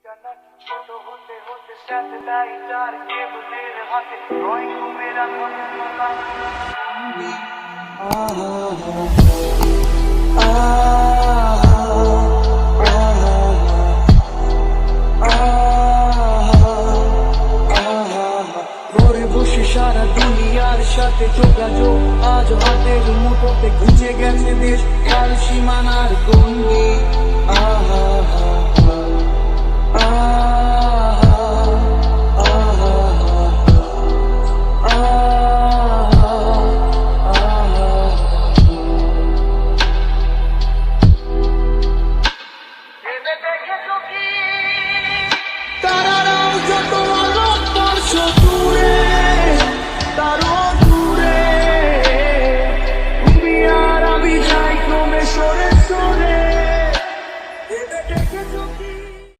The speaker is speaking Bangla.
ছোট হতে হতে স্যাটেলাইট আর কেবলের হাতে ড্রয়িং রুমের ঘরে বসে সারা দুনিয়ার সাথে যোগাযোগ আজ হাতের মুঠোতে ঘুচে গেছে দেশ কাল সীমানা